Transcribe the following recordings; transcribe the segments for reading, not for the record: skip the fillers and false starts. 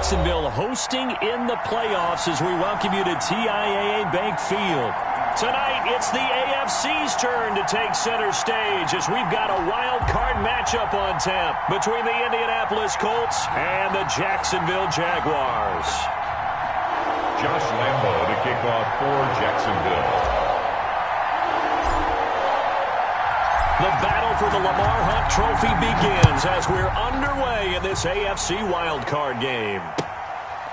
Jacksonville hosting in the playoffs as we welcome you to TIAA Bank Field. Tonight, it's the AFC's turn to take center stage as we've got a wild card matchup on tap between the Indianapolis Colts and the Jacksonville Jaguars. Josh Lambo to kick off for Jacksonville. The battle for the Lamar Hunt Trophy begins as we're underway in this AFC wildcard game.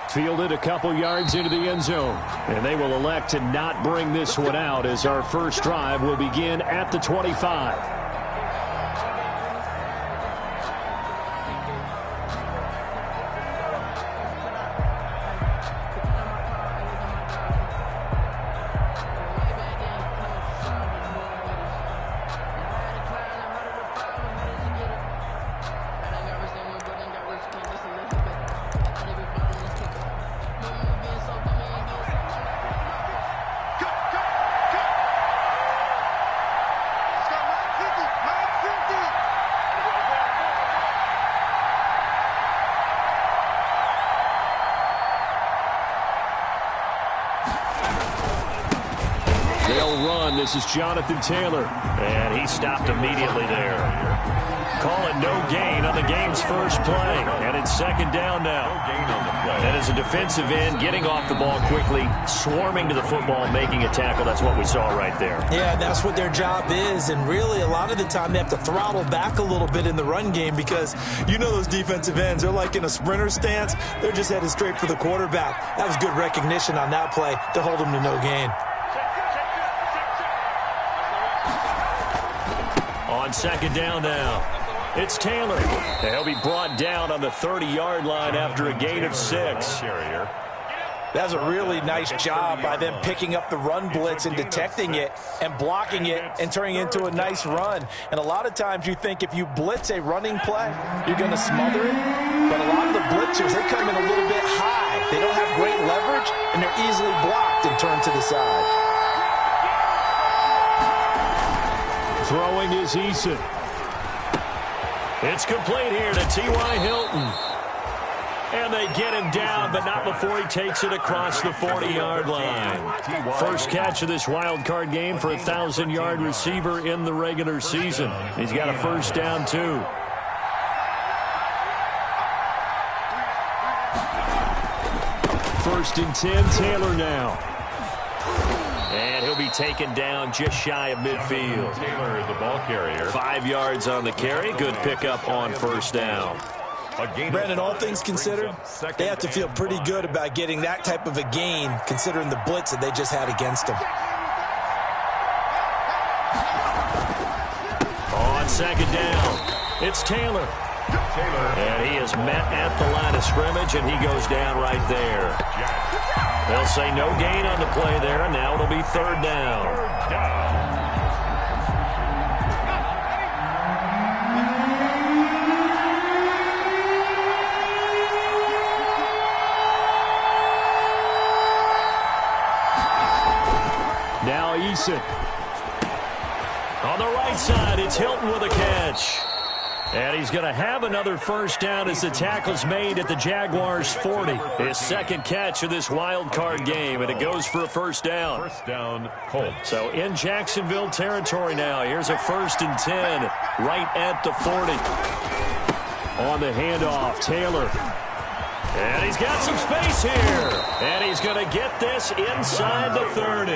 Fielded a couple yards into the end zone, and they will elect to not bring this one out as our first drive will begin at the 25. This is Jonathan Taylor, and he stopped immediately there. Call it no gain on the game's first play, and it's second down now. No gain on the play. And as a defensive end, getting off the ball quickly, swarming to the football, making a tackle, that's what we saw right there. Yeah, that's what their job is, and really a lot of the time they have to throttle back a little bit in the run game because you know those defensive ends, they're like in a sprinter stance. They're just headed straight for the quarterback. That was good recognition on that play to hold them to no gain. On second down now, it's Taylor. He'll be brought down on the 30-yard line after a gain of 6. That was a really nice job by them picking up the run blitz and detecting it and blocking it and turning it into a nice run. And a lot of times you think if you blitz a running play, you're going to smother it. But a lot of the blitzers, they come in a little bit high. They don't have great leverage, and they're easily blocked and turned to the side. Throwing is Eason. It's complete here to T.Y. Hilton. And they get him down, but not before he takes it across the 40-yard line. First catch of this wild card game for a 1,000-yard receiver in the regular season. He's got a first down, too. First and 10, Taylor now. And he'll be taken down just shy of midfield. Taylor is the ball carrier. 5 yards on the carry. Good pickup on first down. Brandon, all things considered, they have to feel pretty good about getting that type of a gain considering the blitz that they just had against them. On second down, it's Taylor. And he is met at the line of scrimmage, and he goes down right there. They'll say no gain on the play there, and now it'll be third down. Now Eason. On the right side, it's Hilton with a catch. And he's going to have another first down as the tackle's made at the Jaguars' 40. His second catch of this wild card game, and it goes for a first down. First down, Colts. So in Jacksonville territory now. Here's a first and 10 right at the 40. On the handoff, Taylor. And he's got some space here. And he's going to get this inside the 30.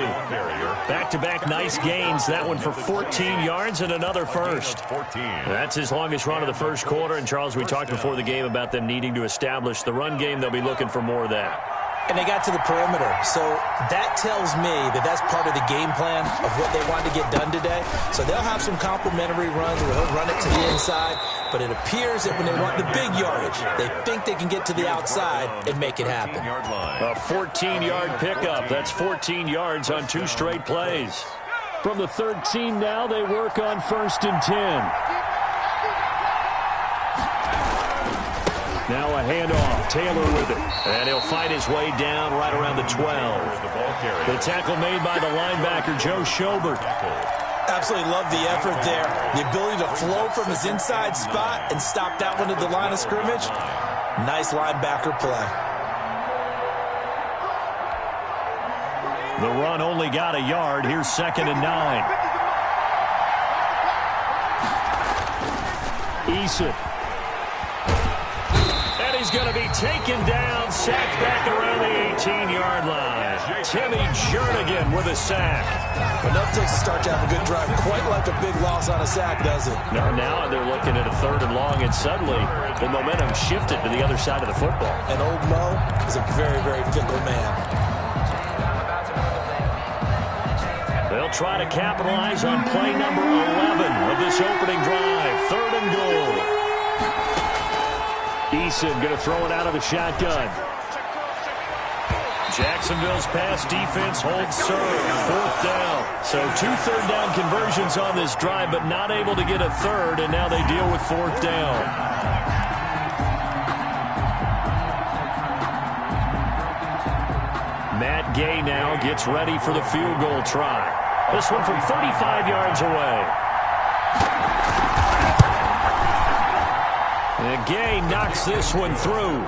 Back-to-back nice gains. That one for 14 yards and another first. 14. That's his longest run of the first quarter. And, Charles, we talked before the game about them needing to establish the run game. They'll be looking for more of that. And they got to the perimeter. So that tells me that that's part of the game plan of what they want to get done today. So they'll have some complementary runs where they'll run it to the inside. But it appears that when they want the big yardage, they think they can get to the outside and make it happen. A 14-yard pickup. That's 14 yards on 2 straight plays. From the 13 now, they work on first and 10. Now a handoff. Taylor with it. And he'll fight his way down right around the 12. The tackle made by the linebacker, Joe Schobert. Absolutely love the effort there. The ability to flow from his inside spot and stop that one at the line of scrimmage. Nice linebacker play. The run only got a yard. Here's 2nd and 9. Eason. And he's going to be taken down, sacked back around the 18-yard line. Timmy Jernigan with a sack. Enough takes to start to have a good drive. Quite like a big loss on a sack, does it? No, now they're looking at a 3rd and long, and suddenly the momentum shifted to the other side of the football. And old Mo is a very, very fickle man. They'll try to capitalize on play number 11 of this opening drive. 3rd and goal. Eason going to throw it out of the shotgun. Jacksonville's pass defense holds serve. 4th down. So 2 third down conversions on this drive, but not able to get a 3rd, and now they deal with 4th down. Matt Gay now gets ready for the field goal try. This one from 35 yards away. And Gay knocks this one through.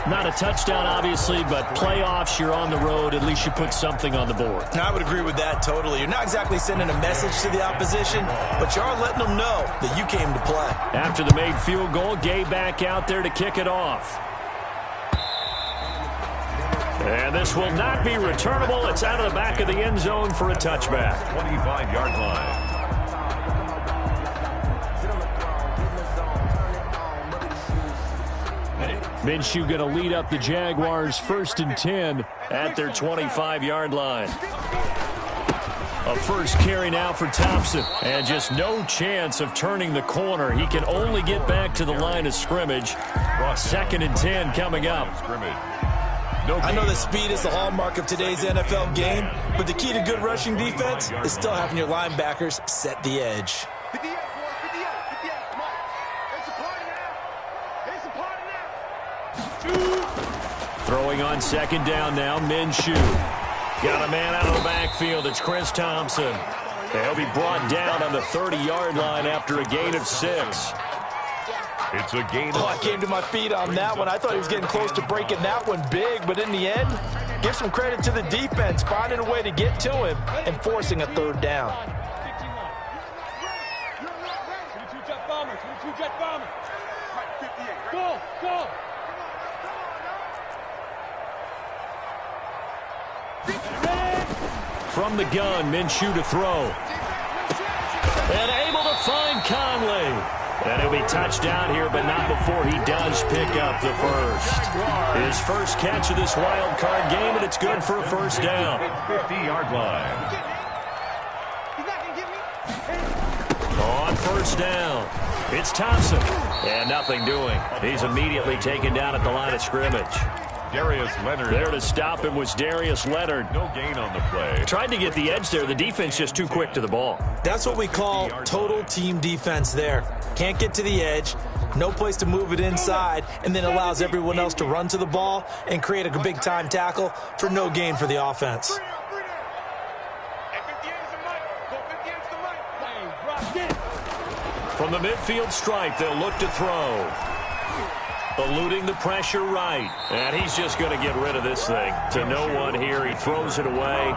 Not a touchdown, obviously, but playoffs, you're on the road. At least you put something on the board. I would agree with that totally. You're not exactly sending a message to the opposition, but you are letting them know that you came to play. After the made field goal, Gay back out there to kick it off. And this will not be returnable. It's out of the back of the end zone for a touchback. 25-yard line. Minshew going to lead up the Jaguars 1st and 10 at their 25-yard line. A first carry now for Thompson. And just no chance of turning the corner. He can only get back to the line of scrimmage. 2nd and 10 coming up. I know that speed is the hallmark of today's NFL game, but the key to good rushing defense is still having your linebackers set the edge. Throwing on 2nd down now, Minshew. Got a man out of the backfield. It's Chris Thompson. He'll be brought down on the 30-yard line after a gain of 6. It's a gain of 6. I came to my feet on that one. I thought he was getting close to breaking that one big, but in the end, give some credit to the defense, finding a way to get to him and forcing a 3rd down. From the gun, Minshew to throw. And able to find Conley. And he'll be touched down here, but not before he does pick up the first. His first catch of this wild card game, and it's good for a 1st down. 50-yard line. On 1st down, it's Thompson. And nothing doing. He's immediately taken down at the line of scrimmage. Darius Leonard. There to stop him was Darius Leonard. No gain on the play. Tried to get the edge there. The defense just too quick to the ball. That's what we call total team defense there. Can't get to the edge, no place to move it inside, and then allows everyone else to run to the ball and create a big-time tackle for no gain for the offense. From the midfield stripe, they'll look to throw. Eluding the pressure right. And he's just going to get rid of this thing. To no one here. He throws it away.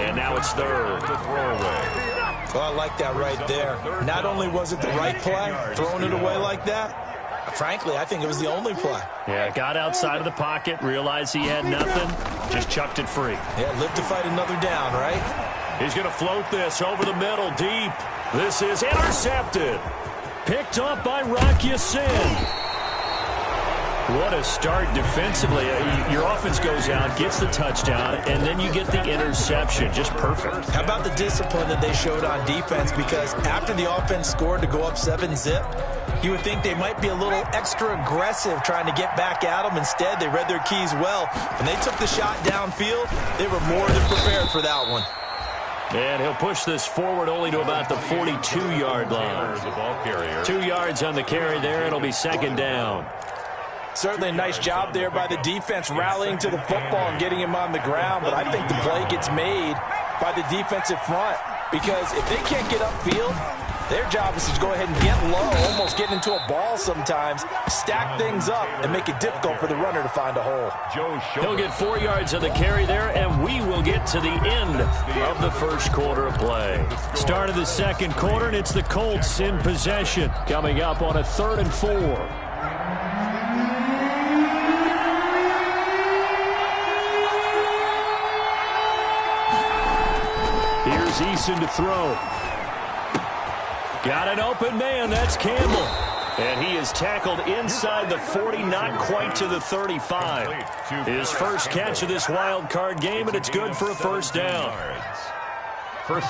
And now it's 3rd. The throwaway. Well, I like that right there. Not only was it the right play, throwing it away like that, frankly, I think it was the only play. Yeah, got outside of the pocket, realized he had nothing, just chucked it free. Yeah, live to fight another down, right? He's going to float this over the middle, deep. This is intercepted. Picked up by Rock Ya-Sin. What a start defensively. Your offense goes out, gets the touchdown, and then you get the interception. Just perfect. How about the discipline that they showed on defense? Because after the offense scored to go up 7-zip, you would think they might be a little extra aggressive trying to get back at them. Instead, they read their keys well. When they took the shot downfield, they were more than prepared for that one. And he'll push this forward only to about the 42-yard line. 2 yards on the carry there. It'll be 2nd down. Certainly a nice job there by the defense rallying to the football and getting him on the ground, but I think the play gets made by the defensive front because if they can't get upfield, Their job is to go ahead and get low, almost get into a ball sometimes, stack things up, and make it difficult for the runner to find a hole. He'll get 4 yards of the carry there, and we will get to the end of the first quarter of play. Start of the second quarter, and it's the Colts in possession, coming up on a 3rd and 4. Here's Eason to throw. Got an open man. That's Campbell. And he is tackled inside the 40, not quite to the 35. His first catch of this wild card game, and it's good for a first down.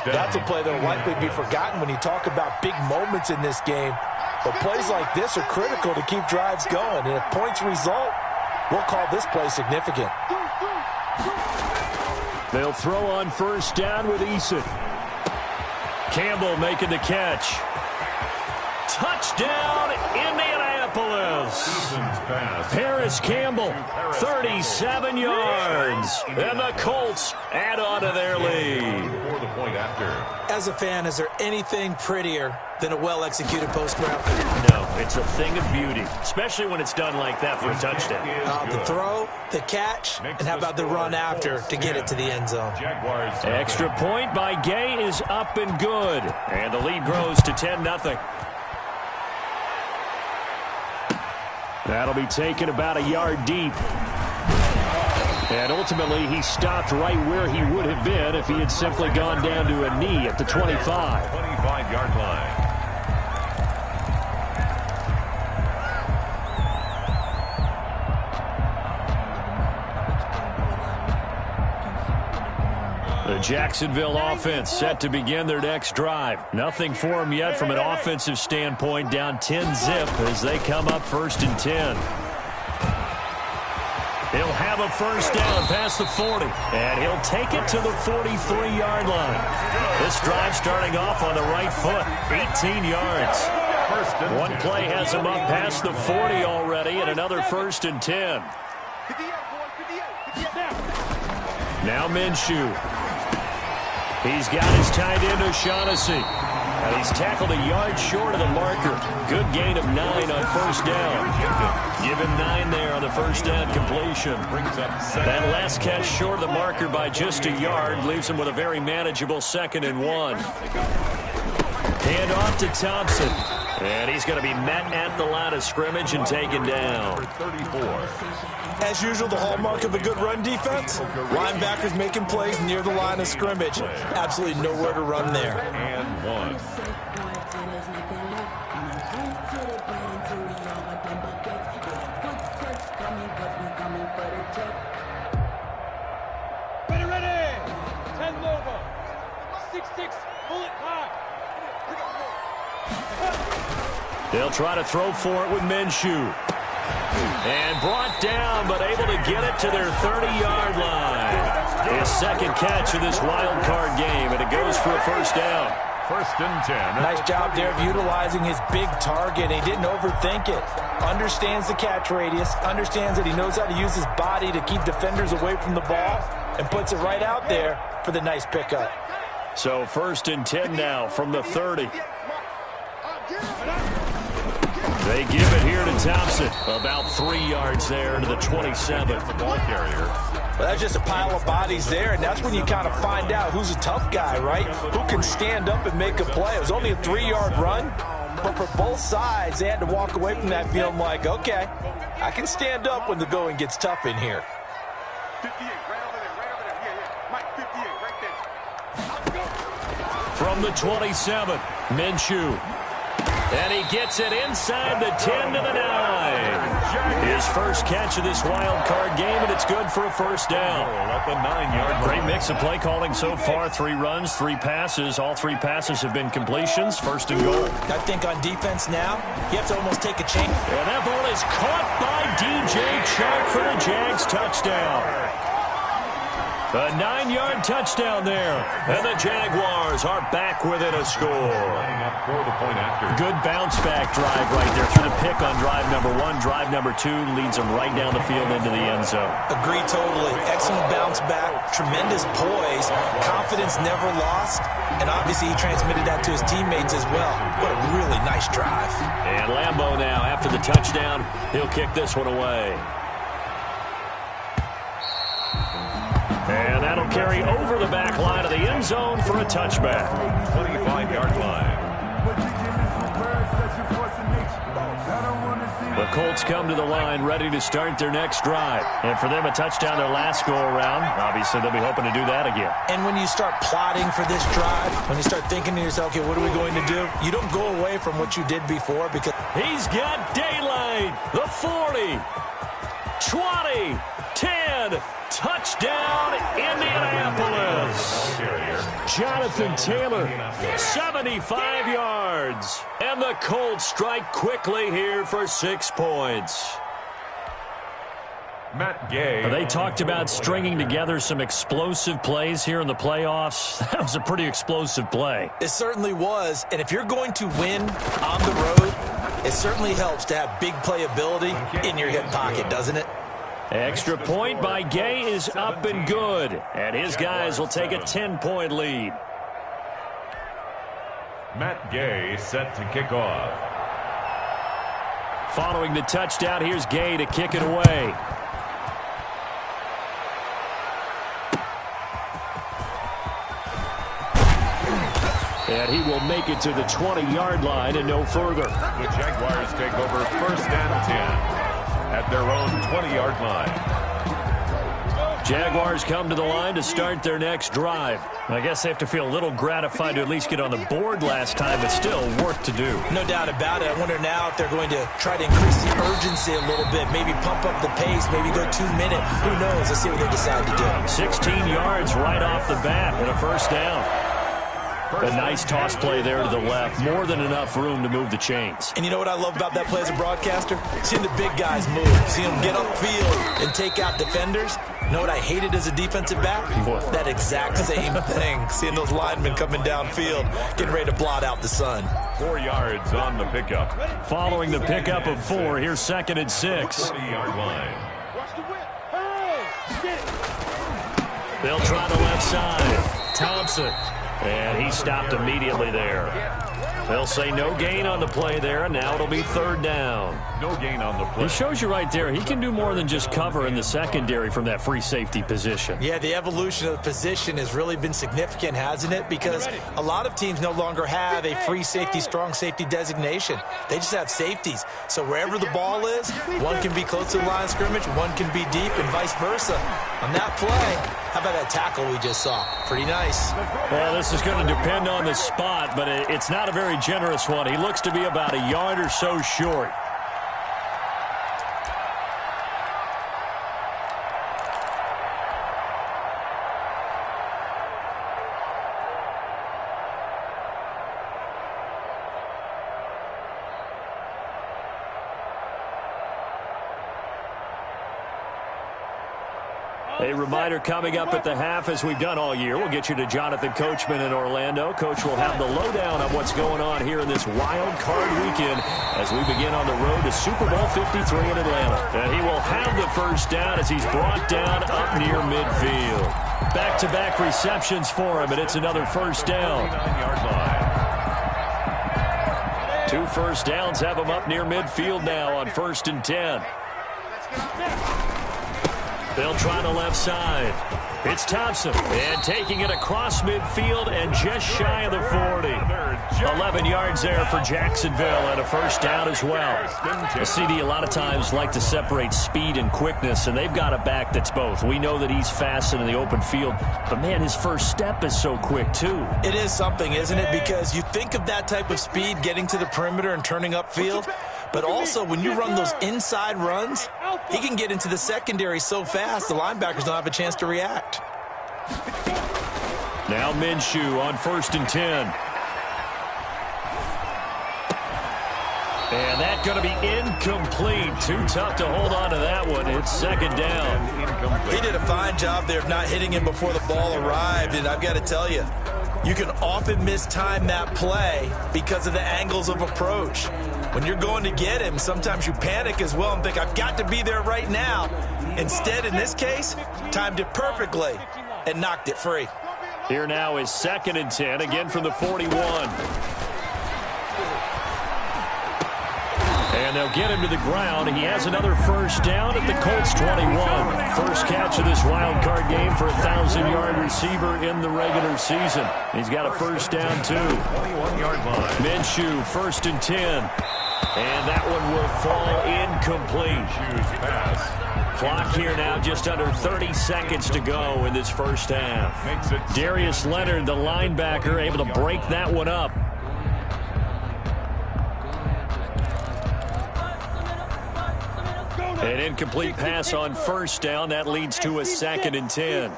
That's a play that will likely be forgotten when you talk about big moments in this game. But plays like this are critical to keep drives going. And if points result, we'll call this play significant. They'll throw on first down with Eason. Campbell making the catch. Touchdown, Indianapolis. Paris Campbell, 37 yards. And the Colts add on to their lead. As a fan, is there anything prettier than a well-executed post route? No, it's a thing of beauty, especially when it's done like that for a touchdown. The throw, the catch, and how about the run after to get it to the end zone? Extra point by Gay is up and good. And the lead grows to 10-0. That'll be taken about a yard deep. And ultimately, he stopped right where he would have been if he had simply gone down to a knee at the 25. 25-yard line. The Jacksonville offense set to begin their next drive. Nothing for them yet from an offensive standpoint, down 10-zip as they come up 1st and 10. He'll have a first down past the 40, and he'll take it to the 43-yard line. This drive starting off on the right foot, 18 yards. One play has him up past the 40 already, and another 1st and 10. Now Minshew. He's got his tight end O'Shaughnessy. And he's tackled a yard short of the marker. Good gain of 9 on first down. Give him 9 there on the first down completion. That last catch short of the marker by just a yard leaves him with a very manageable 2nd and 1. Hand off to Thompson. And he's going to be met at the line of scrimmage and taken down. 34. As usual, the hallmark of a good run defense, linebackers making plays near the line of scrimmage. Absolutely nowhere to run there. And 1. Ready. 10 over. 6-6. Bullet high. They'll try to throw for it with Minshew. And brought down, but able to get it to their 30-yard line. His second catch of this wild card game, and it goes for a first down. 1st and 10. Nice job there of utilizing his big target. He didn't overthink it. Understands the catch radius. Understands that he knows how to use his body to keep defenders away from the ball. And puts it right out there for the nice pickup. So 1st and 10 now from the 30. They give it here to Thompson. About 3 yards there to the 27. The ball carrier. Well, that's just a pile of bodies there, and that's when you kind of find out who's a tough guy, right? Who can stand up and make a play. It was only a 3-yard run, but for both sides, they had to walk away from that feeling like, okay, I can stand up when the going gets tough in here. 58, right over there. Yeah. Mike, 58, right there. From the 27, Minshew. And he gets it inside the 10 to the 9. His first catch of this wild card game, and it's good for a first down. At the 9-yard line. Great mix of play calling so far. 3 runs, 3 passes. All 3 passes have been completions. 1st and goal. I think on defense now, you have to almost take a chance. And that ball is caught by DJ Chark for the Jags touchdown. A 9-yard touchdown there. And the Jaguars are back within a score. For the point after. Good bounce-back drive right there through the pick on drive number 1. Drive number 2 leads them right down the field into the end zone. Agree totally. Excellent bounce back, tremendous poise, confidence never lost, and obviously he transmitted that to his teammates as well. What a really nice drive. And Lambeau now, after the touchdown, he'll kick this one away. And that'll carry over the back line of the end zone for a touchback. 25-yard line. The Colts come to the line ready to start their next drive. And for them, a touchdown their last go-around. Obviously, they'll be hoping to do that again. And when you start plotting for this drive, when you start thinking to yourself, okay, what are we going to do? You don't go away from what you did before because... He's got daylight. The 40, 20, 10... Touchdown, Indianapolis. Jonathan Taylor, 75 yards. And the Colts strike quickly here for 6 points. Matt Gay. They talked about stringing together some explosive plays here in the playoffs. That was a pretty explosive play. It certainly was. And if you're going to win on the road, it certainly helps to have big playability in your hip pocket, doesn't it? Extra point by Gay is up and good. And his guys will take a 10-point lead. Matt Gay set to kick off. Following the touchdown, here's Gay to kick it away. And he will make it to the 20-yard line and no further. The Jaguars take over 1st and 10. At their own 20-yard line. Jaguars come to the line to start their next drive. I guess they have to feel a little gratified to at least get on the board last time, but still work to do. No doubt about it. I wonder now if they're going to try to increase the urgency a little bit, maybe pump up the pace, maybe go 2-minute. Who knows? Let's see what they decide to do. 16 yards right off the bat and a first down. A nice toss play there to the left. More than enough room to move the chains. And you know what I love about that play as a broadcaster? Seeing the big guys move. Seeing them get upfield and take out defenders. You know what I hated as a defensive back? What? That exact same thing. Seeing those linemen coming downfield, getting ready to blot out the sun. 4 yards on the pickup. Following the pickup of 4, here's 2nd and 6. 30-yard line. They'll try the left side. Thompson. And he stopped immediately there. They'll say no gain on the play there, and now it'll be 3rd down. No gain on the play. He shows you right there, he can do more than just cover in the secondary from that free safety position. Yeah, the evolution of the position has really been significant, hasn't it? Because a lot of teams no longer have a free safety, strong safety designation. They just have safeties. So wherever the ball is, one can be close to the line of scrimmage, one can be deep, and vice versa. On that play, how about that tackle we just saw? Pretty nice. Well, this is going to depend on the spot, but it's not a very generous one. He looks to be about a yard or so short. A reminder coming up at the half, as we've done all year. We'll get you to Jonathan Coachman in Orlando. Coach will have the lowdown on what's going on here in this wild card weekend as we begin on the road to Super Bowl 53 in Atlanta. And he will have the first down as he's brought down up near midfield. Back-to-back receptions for him, and it's another first down. 29-yard line. 2 first downs have him up near midfield now on 1st and 10. They'll try the left side. It's Thompson, and taking it across midfield and just shy of the 40. 11 yards there for Jacksonville, and a first down as well. The CD a lot of times like to separate speed and quickness, and they've got a back that's both. We know that he's fast in the open field, but man, his first step is so quick too. It is something, isn't it? Because you think of that type of speed getting to the perimeter and turning upfield, but also when you run those inside runs, he can get into the secondary so fast the linebackers don't have a chance to react. Now Minshew on 1st and 10. And that's going to be incomplete. Too tough to hold on to that one. It's second down. He did a fine job there of not hitting him before the ball arrived, and I've got to tell you, you can often mistime that play because of the angles of approach. When you're going to get him, sometimes you panic as well and think, I've got to be there right now. Instead, in this case, timed it perfectly and knocked it free. Here now is 2nd and 10, again from the 41. And they'll get him to the ground. He has another first down at the Colts 21. First catch of this wild card game for a 1,000-yard receiver in the regular season. He's got a first down, too. 21-yard line. Minshew, 1st and 10. And that one will fall incomplete. Minshew's pass. Clock here now just under 30 seconds to go in this first half. Makes it Darius Leonard, the linebacker, able to break that one up. An incomplete pass on first down. That leads to a 2nd and 10.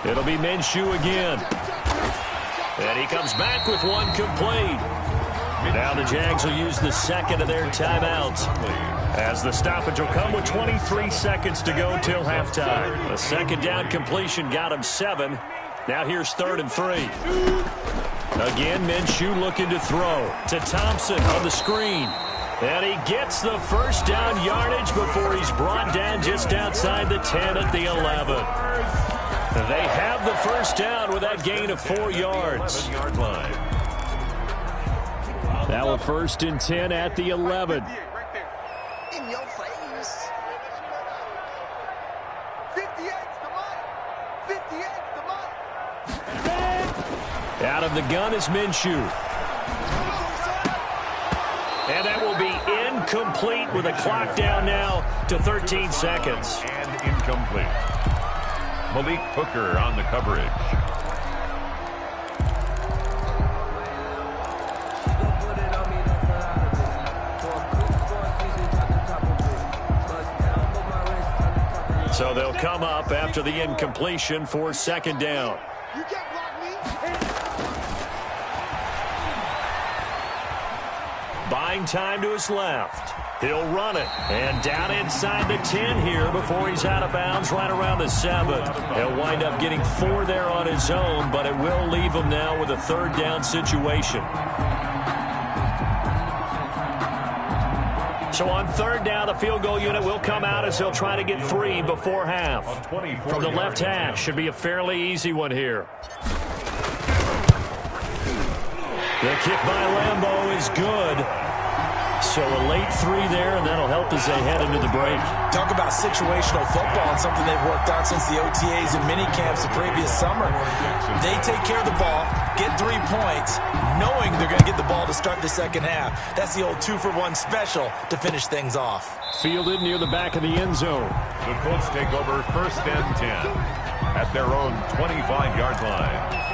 It'll be Minshew again. And he comes back with one complete. Now the Jags will use the second of their timeouts, as the stoppage will come with 23 seconds to go till halftime. A second down completion got him 7. Now here's 3rd and 3. Again, Minshew looking to throw to Thompson on the screen. And he gets the first down yardage before he's brought down just outside the 10 at the 11. They have the first down with that gain of 4 yards. 11-yard line. Now a 1st and 10 at the 11. In your face. 58's the mark. 58's the mark. Out of the gun is Minshew. And that will be incomplete with a clock down now to 13 seconds. And incomplete. Malik Hooker on the coverage. So they'll come up after the incompletion for 2nd down. You can't block me. Buying time to his left. He'll run it. And down inside the 10 here before he's out of bounds right around the 7. He'll wind up getting 4 there on his own, but it will leave him now with a 3rd down situation. So on 3rd down, the field goal unit will come out as he'll try to get 3 before half. From the left hash, should be a fairly easy one here. The kick by Lambeau is good. So a late 3 there, and that'll help as they head into the break. Talk about situational football and something they've worked out since the OTAs and mini camps the previous summer. They take care of the ball, get 3 points, knowing they're going to get the ball to start the second half. That's the old 2-for-1 special to finish things off. Fielded near the back of the end zone. The Colts take over 1st and 10 at their own 25-yard line.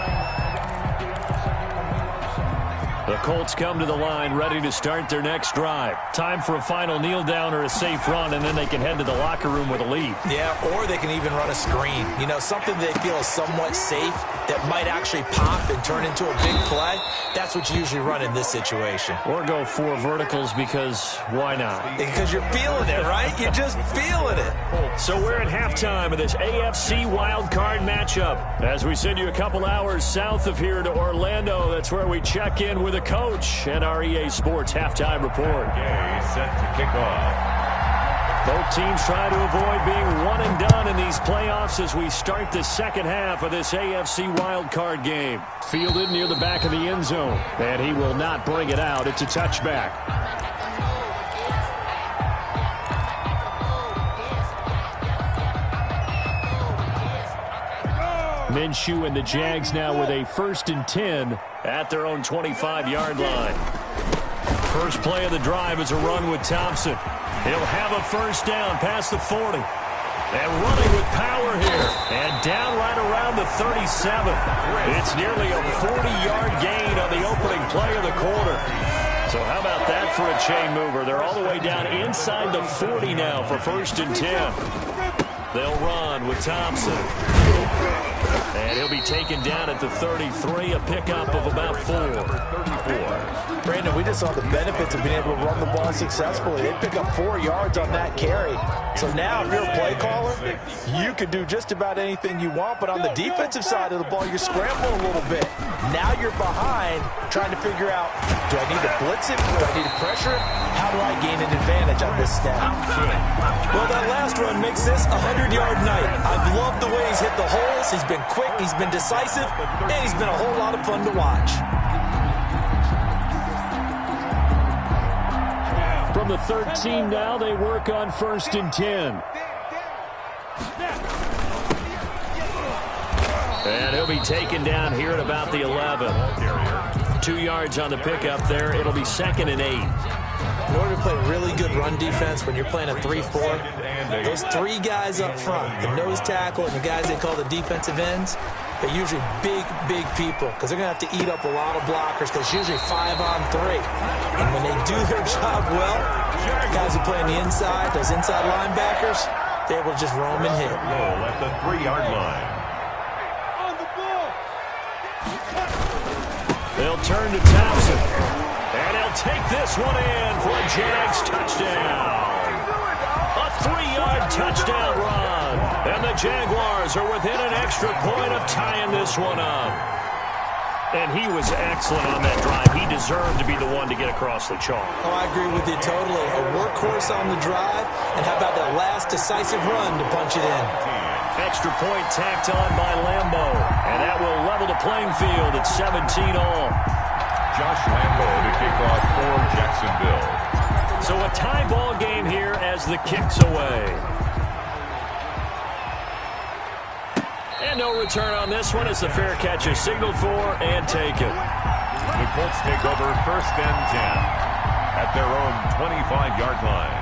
The Colts come to the line ready to start their next drive. Time for a final kneel down or a safe run, and then they can head to the locker room with a lead. Yeah, or they can even run a screen. You know, something they feel is somewhat safe that might actually pop and turn into a big play. That's what you usually run in this situation. Or go 4 verticals because why not? Because you're feeling it, right? You're just feeling it. So we're at halftime of this AFC wild card matchup. As we send you a couple hours south of here to Orlando, that's where we check in with the coach and our EA Sports halftime report. Okay, set to kick off. Both teams try to avoid being one and done in these playoffs as we start the second half of this AFC wild card game. Fielded near the back of the end zone, and he will not bring it out. It's a touchback. Minshew and the Jags now with a 1st and 10 at their own 25-yard line. First play of the drive is a run with Thompson. He'll have a first down past the 40. And running with power here. And down right around the 37. It's nearly a 40-yard gain on the opening play of the quarter. So how about that for a chain mover? They're all the way down inside the 40 now for 1st and 10. They'll run with Thompson. And he'll be taken down at the 33, a pickup of about 4. 34. Brandon, we just saw the benefits of being able to run the ball successfully. They pick up 4 yards on that carry. So now if you're a play caller, you can do just about anything you want. But on the defensive side of the ball, you're scrambling a little bit. Now you're behind trying to figure out, do I need to blitz it? Do I need to pressure it? How do I gain an advantage on this snap? Well, that last run makes this a 100-yard night. I've loved the way he's hit the holes. He's been quick, he's been decisive, and he's been a whole lot of fun to watch. From the 13 now, they work on 1st and 10. And he'll be taken down here at about the 11. 2 yards on the pickup there. It'll be 2nd and 8. In order to play really good run defense when you're playing a 3-4, those 3 guys up front, the nose tackle and the guys they call the defensive ends, they're usually big people because they're going to have to eat up a lot of blockers because it's usually 5-on-3. And when they do their job well, guys who play on the inside, those inside linebackers, they're able to just roam and hit. Goal at the 3-yard line. They'll turn to Thompson. And he'll take this one in for a Jags touchdown. A 3-yard touchdown run. And the Jaguars are within an extra point of tying this one up. And he was excellent on that drive. He deserved to be the one to get across the chalk. Oh, I agree with you totally. A workhorse on the drive. And how about that last decisive run to punch it in? Extra point tacked on by Lambo. And that will level the playing field at 17-all. Josh Lambo to kick off for Jacksonville. So a tie ball game here as the kick's away. And no return on this one as the fair catch is signaled for and taken. The Colts take over 1st and 10 at their own 25-yard line.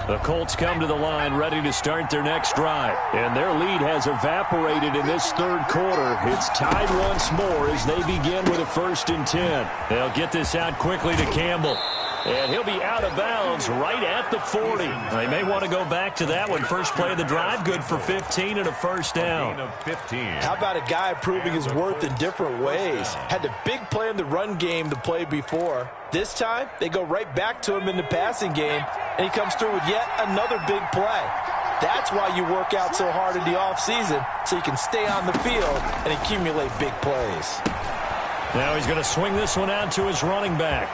The Colts come to the line ready to start their next drive. And their lead has evaporated in this 3rd quarter. It's tied once more as they begin with a 1st and 10. They'll get this out quickly to Campbell. And he'll be out of bounds right at the 40. They may want to go back to that one. First play of the drive, good for 15 and a 1st down. 15. How about a guy proving his worth in different ways? Had a big play in the run game the play before. This time, they go right back to him in the passing game, and he comes through with yet another big play. That's why you work out so hard in the offseason, so you can stay on the field and accumulate big plays. Now he's going to swing this one out to his running back.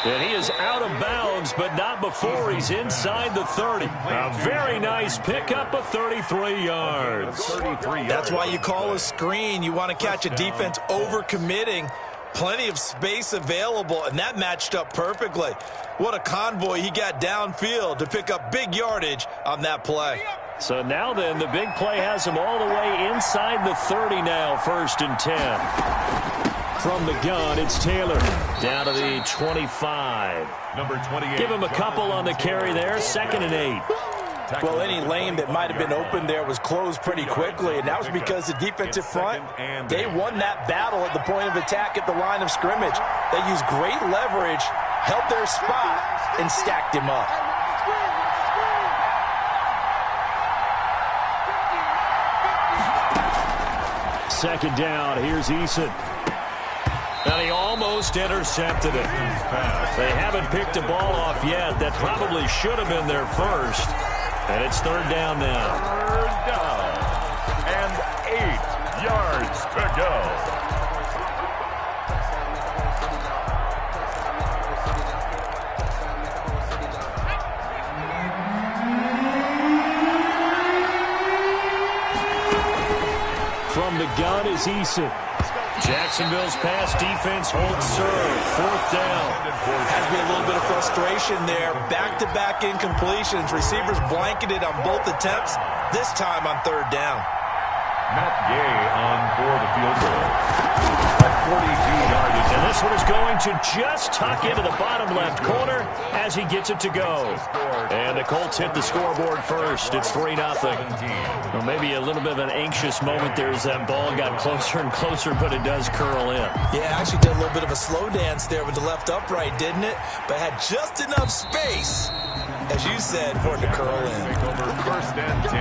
And he is out of bounds, but not before he's inside the 30. A very nice pickup of 33 yards. 33 yards. That's why you call a screen. You want to catch a defense overcommitting. Plenty of space available, and that matched up perfectly. What a convoy he got downfield to pick up big yardage on that play. So now then, the big play has him all the way inside the 30 now, 1st and 10. From the gun, it's Taylor down to the 25. Number 28. Give him a couple on the carry there, 2nd and 8. Well, any lane that might have been open there was closed pretty quickly, and that was because the defensive front, they won that battle at the point of attack at the line of scrimmage. They used great leverage, held their spot, and stacked him up. Second down, here's Eason. And he almost intercepted it. They haven't picked a ball off yet. That probably should have been their first. And it's 3rd down now. 3rd down. And 8 yards to go. From the gun is Eason. Jacksonville's pass defense holds serve. 4th down. Has to be a little bit of frustration there. Back-to-back incompletions. Receivers blanketed on both attempts. This time on 3rd down. Matt Gay on for the field goal. A 42-yard And this one is going to just tuck into the bottom left corner as he gets it to go. And the Colts hit the scoreboard first. It's 3-0. Well, maybe a little bit of an anxious moment there as that ball got closer and closer, but it does curl in. Yeah, actually did a little bit of a slow dance there with the left upright, didn't it? But had just enough space, as you said, for it to curl in. Take over 1st and 10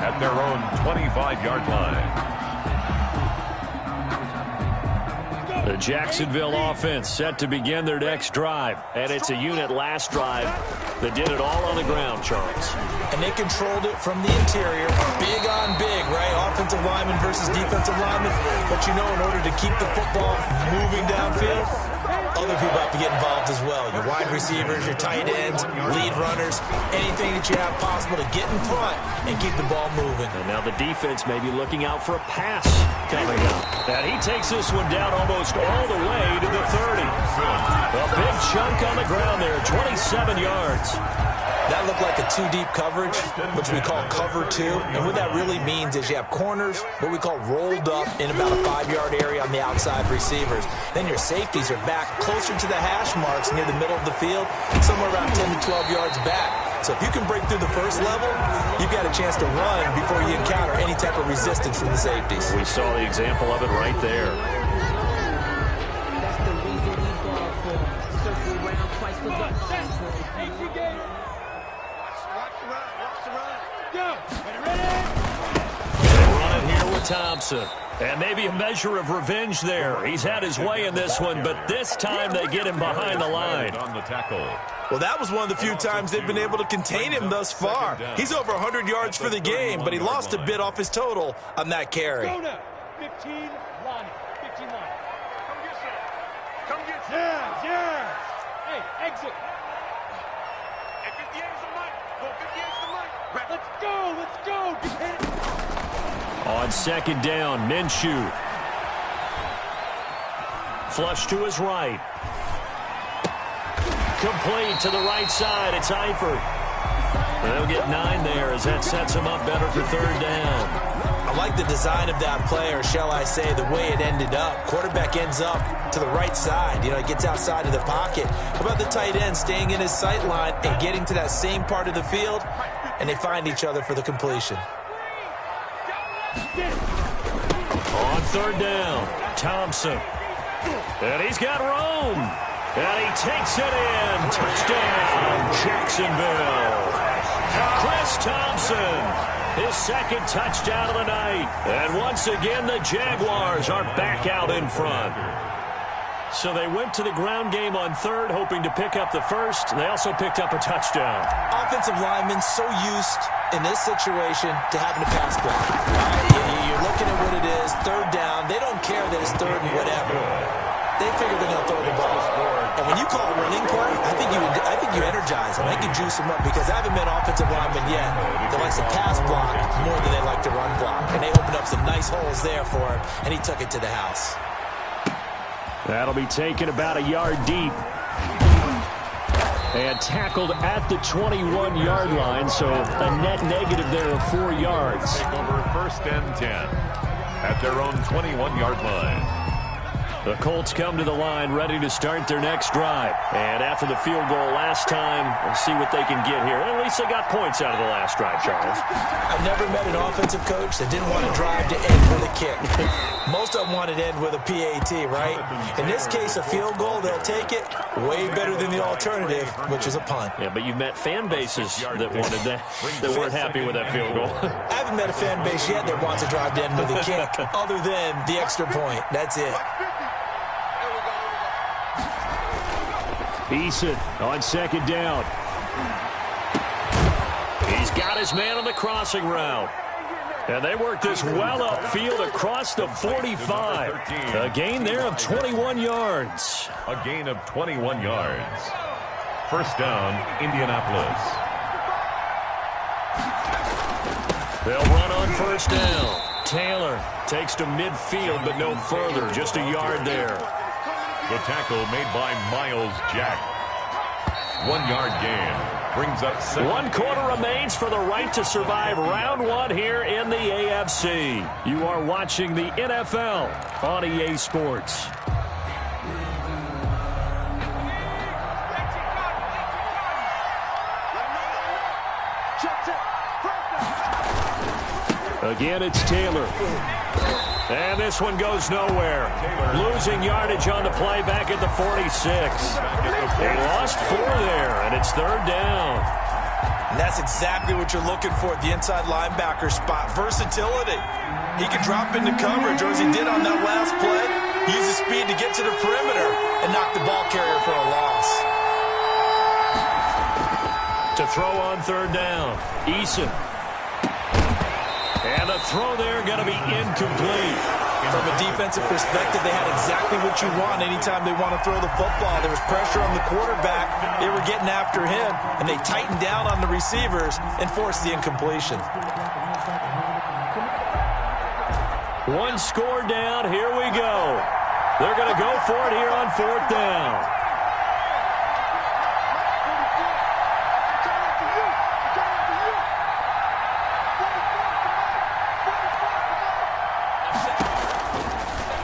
at their own 25-yard line. The Jacksonville offense set to begin their next drive. And it's a unit last drive that did it all on the ground, Charles. And they controlled it from the interior. Big on big, right? Offensive lineman versus defensive lineman. But you know, in order to keep the football moving downfield, other people have to get involved as well. Your wide receivers, your tight ends, lead runners, anything that you have possible to get in front and keep the ball moving. And now the defense may be looking out for a pass coming up. And he takes this one down almost all the way to the 30. A big chunk on the ground there, 27 yards. That looked like a two-deep coverage, which we call cover two. And what that really means is you have corners, what we call rolled up in about a 5-yard area on the outside receivers. Then your safeties are back closer to the hash marks near the middle of the field, somewhere around 10 to 12 yards back. So if you can break through the first level, you've got a chance to run before you encounter any type of resistance from the safeties. We saw the example of it right there. Thompson. And maybe a measure of revenge there. He's had his way in this one, but this time they get him behind the line. On the tackle. Well, that was one of the few times they've been able to contain him thus far. He's over 100 yards for the game, but he lost a bit off his total on that carry. 15 line. 15 line. Come get some. Come get some. Yeah. Hey, exit. And 58 is the mic. Go 58 is the mic. Let's go. Hit it. On second down, Minshew. Flush to his right. Complete to the right side. It's Eifert. They'll get 9 there as that sets him up better for third down. I like the design of that play, or shall I say the way it ended up. Quarterback ends up to the right side. You know, he gets outside of the pocket. How about the tight end staying in his sight line and getting to that same part of the field, and they find each other for the completion. On third down, Thompson. And he's got room. And he takes it in. Touchdown, Jacksonville. Chris Thompson, his second touchdown of the night. And once again, the Jaguars are back out in front. So they went to the ground game on third, hoping to pick up the first. They also picked up a touchdown. Offensive linemen so used in this situation to having to pass block. You're looking at what it is, third down. They don't care that it's third and whatever. They figure they're going to throw the ball. And when you call a running play, I think you energize them. I think you juice them up because I haven't met offensive linemen yet that likes to pass block more than they like to run block. And they opened up some nice holes there for him, and he took it to the house. That'll be taken about a yard deep. And tackled at the 21-yard line, so a net negative there of 4 yards. Take over 1st and 10 at their own 21-yard line. The Colts come to the line ready to start their next drive. And after the field goal last time, we'll see what they can get here. At least they got points out of the last drive, Charles. I've never met an offensive coach that didn't want to drive to end with a kick. Most of them wanted to end with a PAT, right? In this case, a field goal, they'll take it. Way better than the alternative, which is a punt. Yeah, but you've met fan bases that wanted that weren't happy with that field goal. I haven't met a fan base yet that wants to drive to end with a kick, other than the extra point. That's it. Eason on second down. He's got his man on the crossing route. And they work this well upfield across the 45. A gain there of 21 yards. A gain of 21 yards. First down, Indianapolis. They'll run on first down. Taylor takes to midfield, but no further. Just a yard there. The tackle made by Miles Jack. 1 yard gain. Brings up 7. 1 quarter remains for the right to survive round 1 here in the AFC. You are watching the NFL on EA Sports. Again, it's Taylor. And this one goes nowhere. Losing yardage on the play back at the 46. They lost 4 there, and it's 3rd down. And that's exactly what you're looking for at the inside linebacker spot. Versatility. He can drop into coverage, or as he did on that last play, use his speed to get to the perimeter and knock the ball carrier for a loss. To throw on 3rd down, Eason. And the throw there going to be incomplete. From a defensive perspective, they had exactly what you want anytime they want to throw the football. There was pressure on the quarterback. They were getting after him, and they tightened down on the receivers and forced the incompletion. One score down. Here we go. They're going to go for it here on 4th down.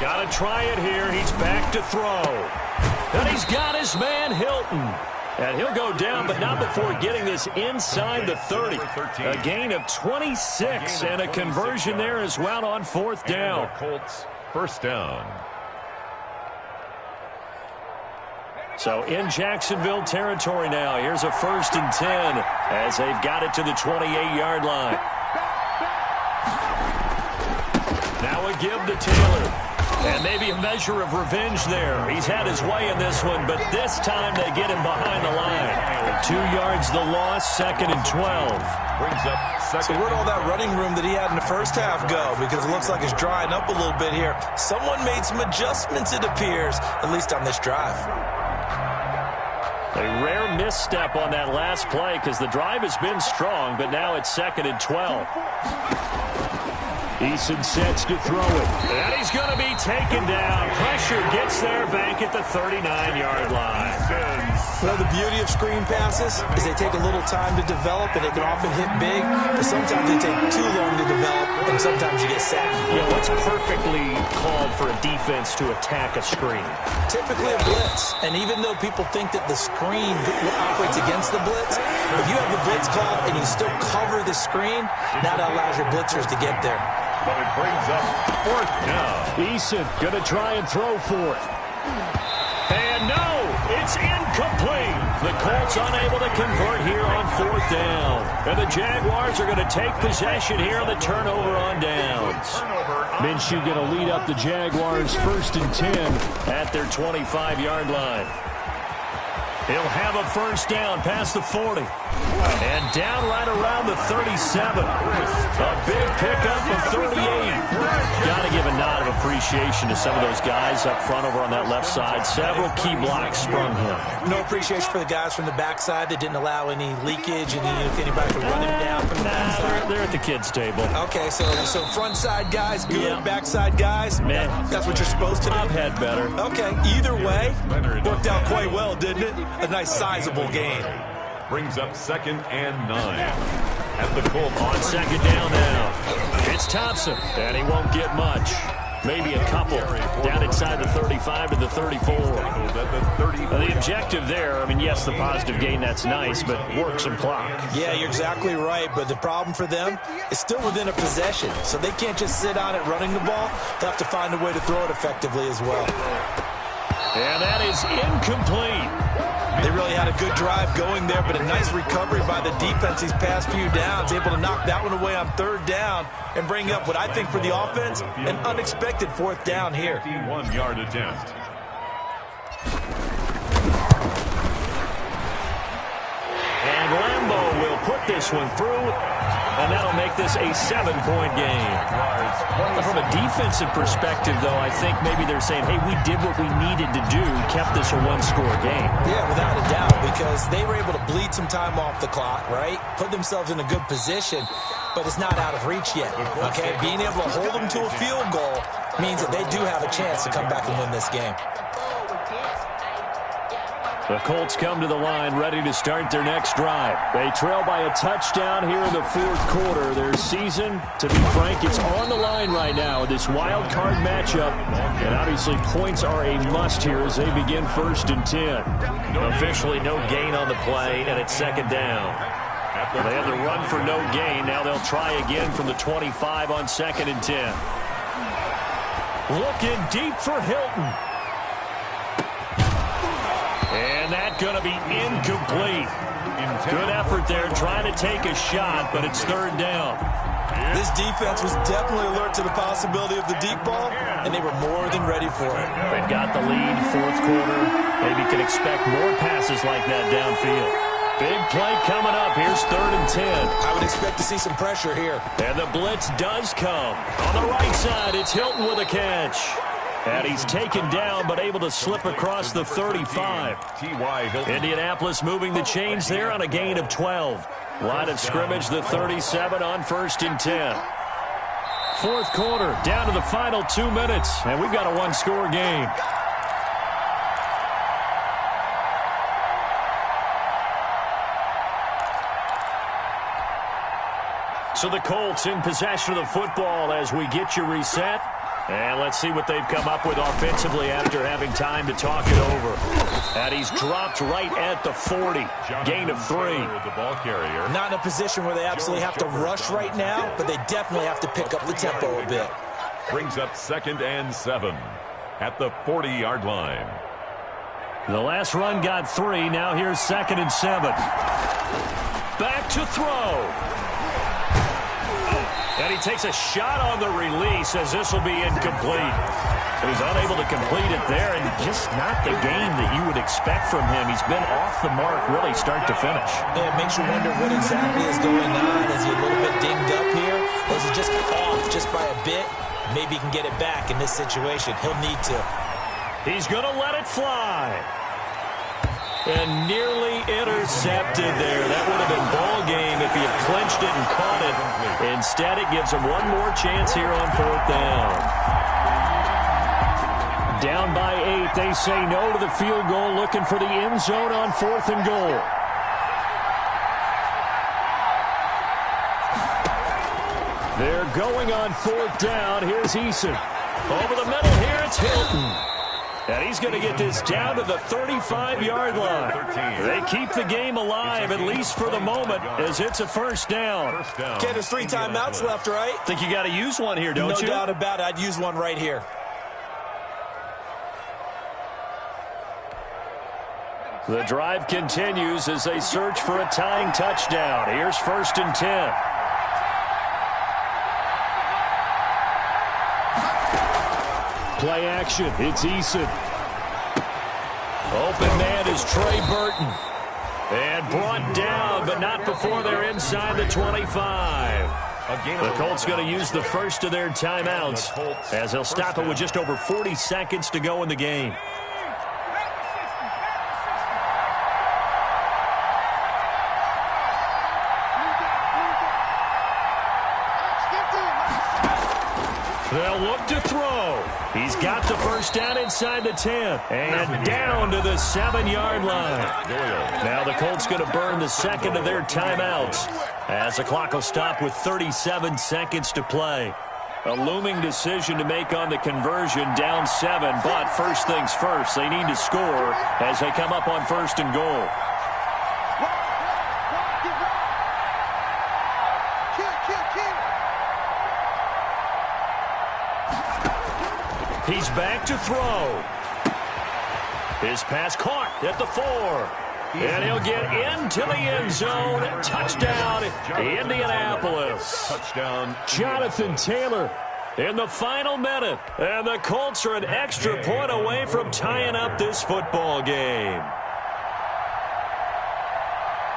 Got to try it here. He's back to throw. And he's got his man Hilton. And he'll go down, but not before getting this inside the 30. A gain of 26 and a conversion there as well on 4th down. Colts, 1st down. So in Jacksonville territory now. Here's a 1st and 10 as they've got it to the 28-yard line. Now a give to Taylor. And maybe a measure of revenge there. He's had his way in this one, but this time they get him behind the line. 2 yards the loss, 2nd and 12. Brings up 2nd. So where'd all that running room that he had in the first half go? Because it looks like it's drying up a little bit here. Someone made some adjustments, it appears, at least on this drive. A rare misstep on that last play because the drive has been strong, but now it's 2nd and 12. Eason sets to throw it. And he's going to be taken down. Pressure gets there back at the 39-yard line. Well, the beauty of screen passes is they take a little time to develop, and they can often hit big, but sometimes they take too long to develop, and sometimes you get sacked. Yeah, what's perfectly called for a defense to attack a screen? Typically a blitz, and even though people think that the screen operates against the blitz, if you have the blitz called and you still cover the screen, that allows your blitzers to get there. But it brings up 4th down. Eason going to try and throw for it. And no, it's incomplete. The Colts unable to convert here on 4th down. And the Jaguars are going to take possession here on the turnover on downs. Minshew going to lead up the Jaguars 1st and 10 at their 25-yard line. He'll have a 1st down past the 40. And down right around the 37. A big pickup of 38. Got to give a nod of appreciation to some of those guys up front over on that left side. Several key blocks sprung him. No appreciation for the guys from the backside that didn't allow any leakage and anybody to run him down from the backside. They're at the kids' table. Okay, so front side guys, good, backside guys. Man, that's what you're supposed to do. I've had better. Okay, either way, worked out quite well, didn't it? A nice sizable gain. Brings up 2nd and 9. At the Colts. On 2nd down now. It's Thompson, and he won't get much. Maybe a couple down inside the 35 to the 34. The objective there, I mean, yes, the positive gain, that's nice, but work some clock. Yeah, you're exactly right, but the problem for them is still within a possession, so they can't just sit on it running the ball. They'll have to find a way to throw it effectively as well. And that is incomplete. They really had a good drive going there, but a nice recovery by the defense these past few downs, able to knock that one away on 3rd down and bring up what I think for the offense, an unexpected 4th down here. 51-yard attempt. And Lambeau will put this one through, and that'll make this a 7-point game. From a defensive perspective, though, I think maybe they're saying, hey, we did what we needed to do, kept this a 1-score game. Yeah, without a doubt, because they were able to bleed some time off the clock, right? Put themselves in a good position, but it's not out of reach yet, okay? Being able to hold them to a field goal means that they do have a chance to come back and win this game. The Colts come to the line ready to start their next drive. They trail by a touchdown here in the 4th quarter. Their season, to be frank, it's on the line right now with this wild card matchup. And obviously points are a must here as they begin 1st and 10. Officially no gain on the play, and it's 2nd down. They had the run for no gain. Now they'll try again from the 25 on 2nd and 10. Looking deep for Hilton. And that's going to be incomplete. Good effort there trying to take a shot, but it's 3rd down. This defense was definitely alert to the possibility of the deep ball, and they were more than ready for it. They've got the lead, 4th quarter. Maybe can expect more passes like that downfield. Big play coming up. Here's 3rd and 10. I would expect to see some pressure here. And the blitz does come. On the right side, it's Hilton with a catch. And he's taken down, but able to slip across the 35. Indianapolis moving the chains there on a gain of 12. Line of scrimmage, the 37 on 1st and 10. 4th quarter, down to the final 2 minutes, and we've got a one-score game. So the Colts in possession of the football as we get you reset. And let's see what they've come up with offensively after having time to talk it over. And he's dropped right at the 40. Gain of 3. The ball carrier. Not in a position where they absolutely have to rush right now, but they definitely have to pick up the tempo a bit. Brings up 2nd and 7 at the 40-yard line. The last run got 3. Now here's 2nd and 7. Back to throw. And he takes a shot on the release as this will be incomplete. He was unable to complete it there, and just not the game that you would expect from him. He's been off the mark really start to finish. Yeah, it makes you wonder what exactly is going on. Is he a little bit dinged up here, or is he just off just by a bit? Maybe he can get it back in this situation. He'll need to. He's going to let it fly. And nearly intercepted there. That would have been ball game if he had clinched it and caught it. Instead, it gives him one more chance here on 4th down. Down by 8. They say no to the field goal, looking for the end zone on 4th and goal. They're going on 4th down. Here's Eason. Over the middle here, it's Hilton. And he's going to get this down to the 35-yard line. They keep the game alive, at least for the moment, as it's a 1st down. Okay, there's 3 timeouts left, right? Think you got to use one here, don't you? No doubt about it. I'd use one right here. The drive continues as they search for a tying touchdown. Here's 1st and 10. Play action. It's Eason. Open man is Trey Burton. And brought down, but not before they're inside the 25. The Colts going to use the first of their timeouts as they'll stop it with just over 40 seconds to go in the game. They'll look to throw. He's got the 1st down inside the 10. And down to the 7-yard line. Now the Colts going to burn the 2nd of their timeouts as the clock will stop with 37 seconds to play. A looming decision to make on the conversion, down 7. But first things first, they need to score as they come up on 1st and goal. He's back to throw. His pass caught at the 4. And he'll get into the end zone. Touchdown, Indianapolis. Touchdown, Jonathan Taylor in the final minute. And the Colts are an extra point away from tying up this football game.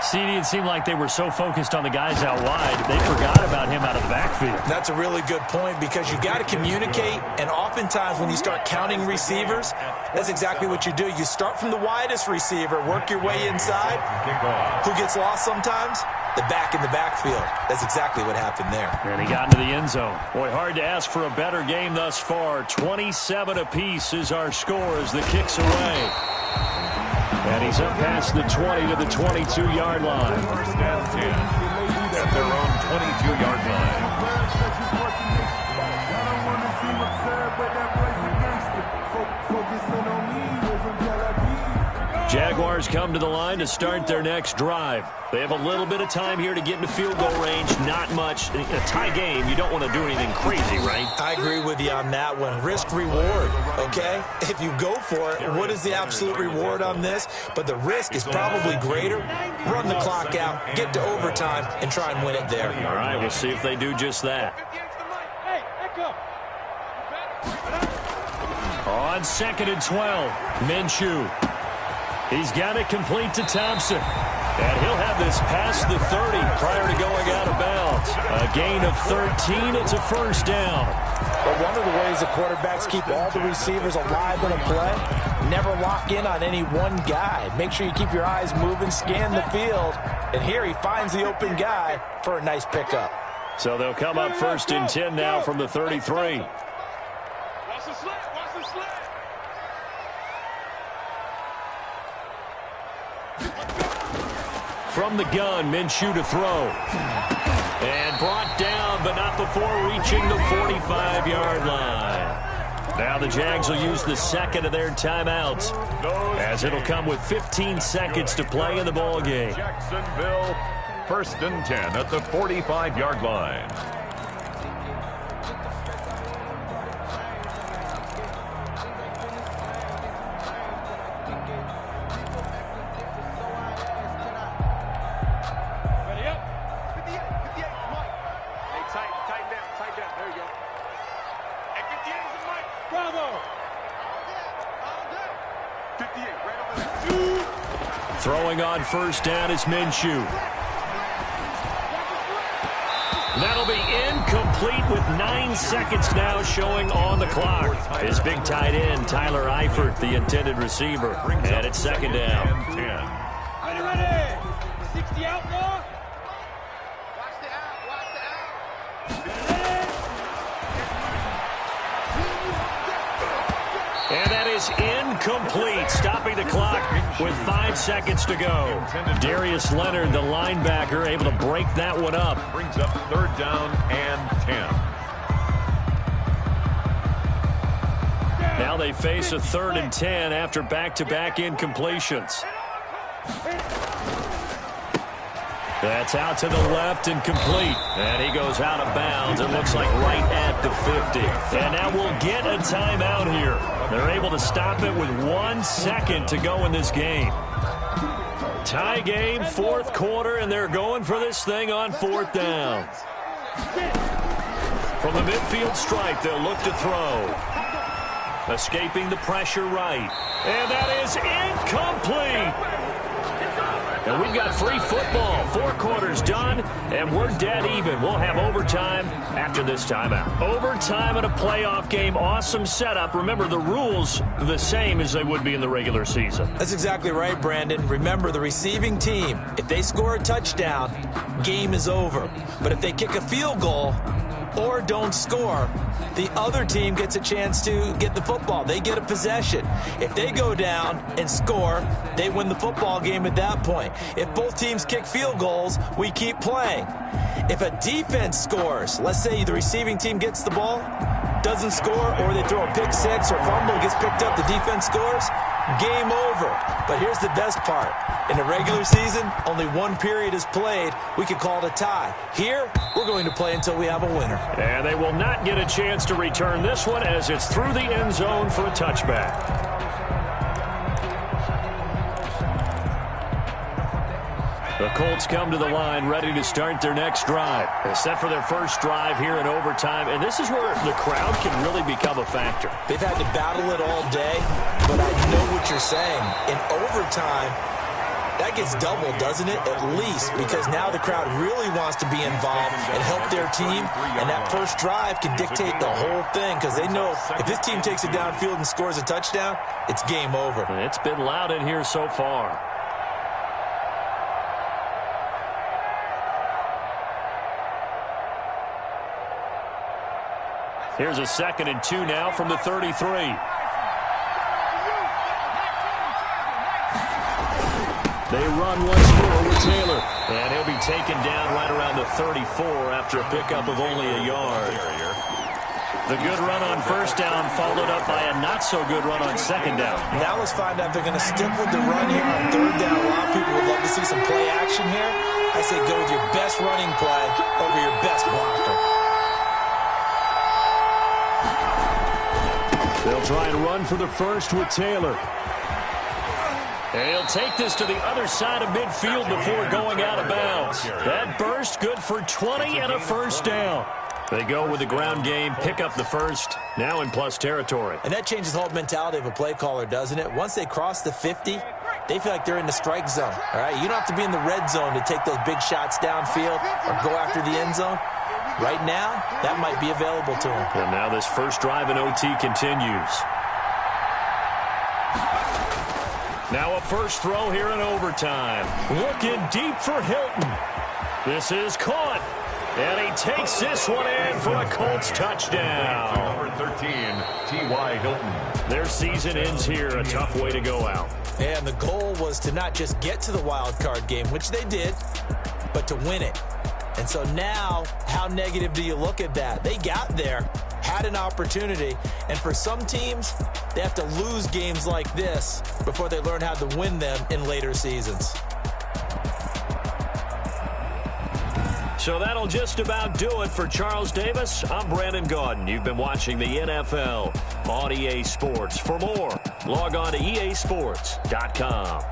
CD, it seemed like they were so focused on the guys out wide, they forgot about him out of the backfield. That's a really good point because you got to communicate, and oftentimes when you start counting receivers, that's exactly what you do. You start from the widest receiver, work your way inside. Who gets lost sometimes? The back in the backfield. That's exactly what happened there. And he got into the end zone. Boy, hard to ask for a better game thus far. 27 apiece is our score as the kick's away. And he's up past the 20 to the 22-yard line. 1st and 10 at their own 22-yard line. Jaguars come to the line to start their next drive. They have a little bit of time here to get into field goal range. Not much. In a tie game, you don't want to do anything crazy, right? I agree with you on that one. Risk-reward, okay? If you go for it, what is the absolute reward on this? But the risk is probably greater. Run the clock out, get to overtime, and try and win it there. All right, we'll see if they do just that. On 2nd and 12, Minshew. He's got it complete to Thompson. And he'll have this past the 30 prior to going out of bounds. A gain of 13. It's a first down. But one of the ways the quarterbacks keep all the receivers alive in a play, never lock in on any one guy. Make sure you keep your eyes moving, scan the field. And here he finds the open guy for a nice pickup. So they'll come up 1st and 10 now from the 33. Watch the slant, watch the slant. From the gun, Minshew to throw. And brought down, but not before reaching the 45-yard line. Now the Jags will use the second of their timeouts, as it'll come with 15 seconds to play in the ball game. Jacksonville, 1st and 10 at the 45-yard line. Throwing on 1st down is Minshew. That'll be incomplete with 9 seconds now showing on the clock. His big tight end, Tyler Eifert, the intended receiver. And it's 2nd down. Ready. 60 outlaw. Watch the out, watch the out. And that is incomplete, stopping the clock with 5 seconds to go. Darius Leonard, the linebacker, able to break that one up. Brings up 3rd down and 10. Now they face a 3rd and 10 after back-to-back incompletions. That's out to the left and complete. And he goes out of bounds. It looks like right at the 50. And now we'll get a timeout here. They're able to stop it with 1 second to go in this game. Tie game, 4th quarter, and they're going for this thing on 4th down. From the midfield stripe, they'll look to throw. Escaping the pressure right. And that is incomplete. And we've got free football. 4 quarters done, and we're dead even. We'll have overtime after this timeout. Overtime in a playoff game. Awesome setup. Remember, the rules the same as they would be in the regular season. That's exactly right, Brandon. Remember, the receiving team, if they score a touchdown, game is over. But if they kick a field goal or don't score, the other team gets a chance to get the football. They get a possession. If they go down and score, they win the football game at that point. If both teams kick field goals, we keep playing. If a defense scores, let's say the receiving team gets the ball, doesn't score, or they throw a pick six or fumble, gets picked up, the defense scores, game over. But here's the best part. In the regular season, only 1 period is played. We could call it a tie. Here, we're going to play until we have a winner. And they will not get a chance to return this one as it's through the end zone for a touchback. The Colts come to the line ready to start their next drive. They're set for their first drive here in overtime, and this is where the crowd can really become a factor. They've had to battle it all day, but I know what you're saying. In overtime, that gets doubled, doesn't it? At least, because now the crowd really wants to be involved and help their team, and that first drive can dictate the whole thing because they know if this team takes it downfield and scores a touchdown, it's game over. It's been loud in here so far. Here's a 2nd and 2 now from the 33. They run once more with Taylor. And he'll be taken down right around the 34 after a pickup of only a yard. The good run on first down followed up by a not-so-good run on second down. Now let's find out if they're going to stick with the run here on third down. A lot of people would love to see some play action here. I say go with your best running play over your best blocker. They'll try and run for the first with Taylor. And he'll take this to the other side of midfield before going out of bounds. That burst good for 20 and a first down. They go with the ground game, pick up the first, now in plus territory. And that changes the whole mentality of a play caller, doesn't it? Once they cross the 50, they feel like they're in the strike zone. All right, you don't have to be in the red zone to take those big shots downfield or go after the end zone. Right now, that might be available to them. And now this first drive in OT continues. Now a first throw here in overtime. Looking deep for Hilton. This is caught. And he takes this one in for a Colts touchdown. Number 13, T.Y. Hilton. Their season ends here. A tough way to go out. And the goal was to not just get to the wild card game, which they did, but to win it. And so now, how negative do you look at that? They got there, had an opportunity, and for some teams, they have to lose games like this before they learn how to win them in later seasons. So that'll just about do it for Charles Davis. I'm Brandon Gaudin. You've been watching the NFL on EA Sports. For more, log on to easports.com.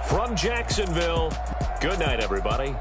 From Jacksonville, good night, everybody.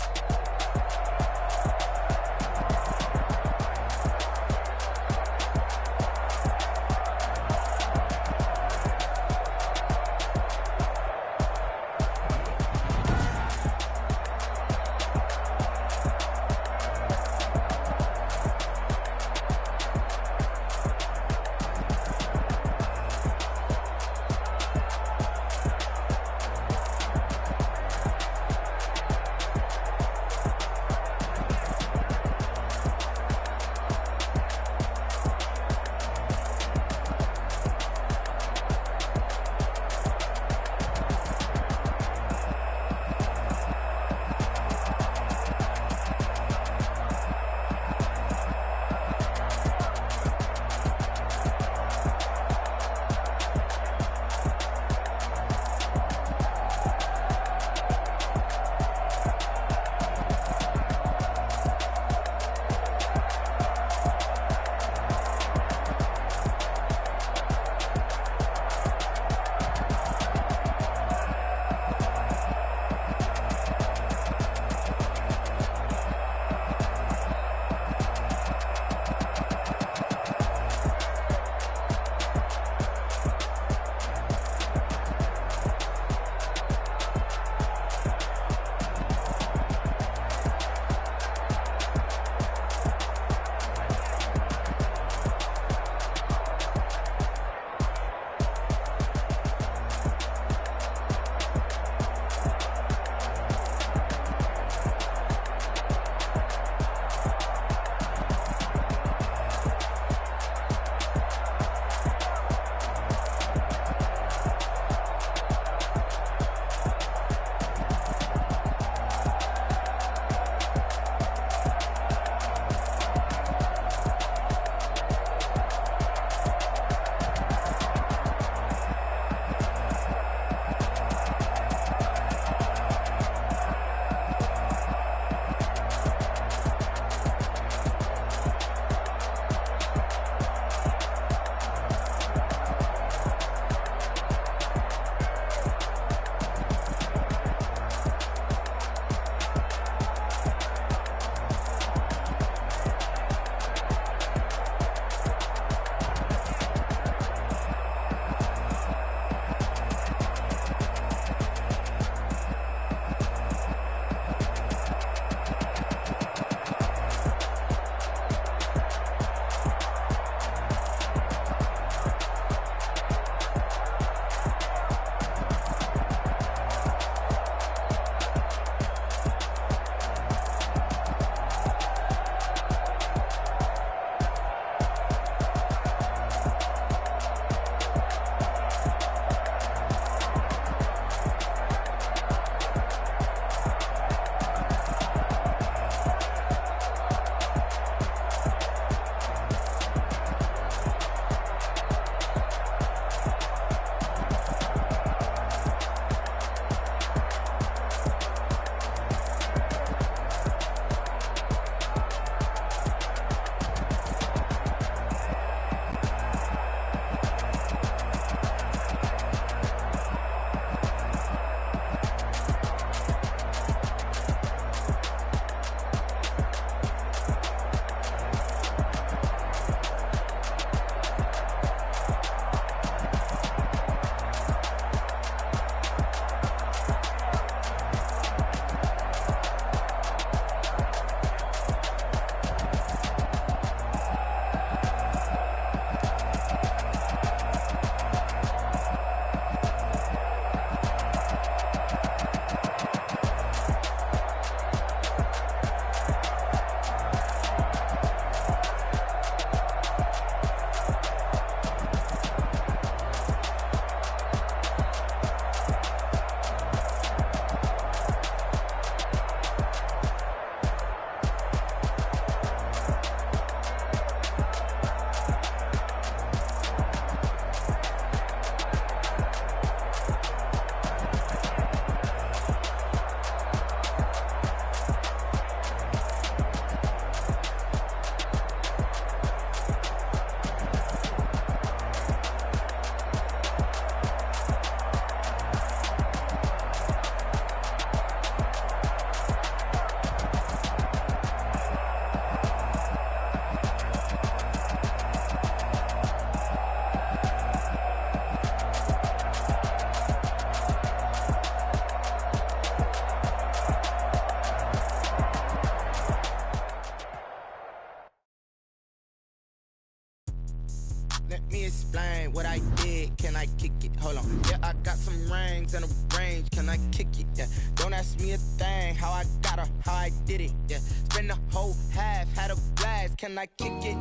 me explain what I did. Can I kick it? Hold on. Yeah, I got some rings and a range. Can I kick it? Yeah. Don't ask me a thing. How I got her, how I did it. Yeah. Spend the whole half, had a blast. Can I kick it?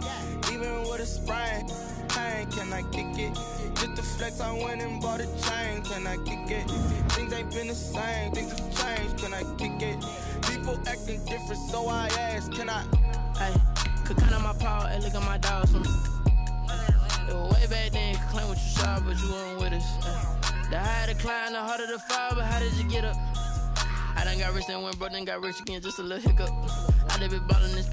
Even with a sprain. Pain, can I kick it? Just the flex, I went and bought a chain. Can I kick it? Things ain't been the same. Things have changed. Can I kick it? People acting different, so I ask. Can I? Hey, could count on my power, hey, look at my dogs. Way back then, could claim what you saw, but you weren't with us. The higher the climb, the harder the fall, but how did you get up? I done got rich and went broke, then got rich again, just a little hiccup. I done been ballin' this.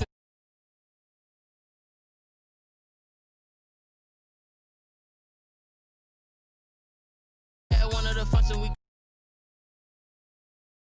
At one of the functions we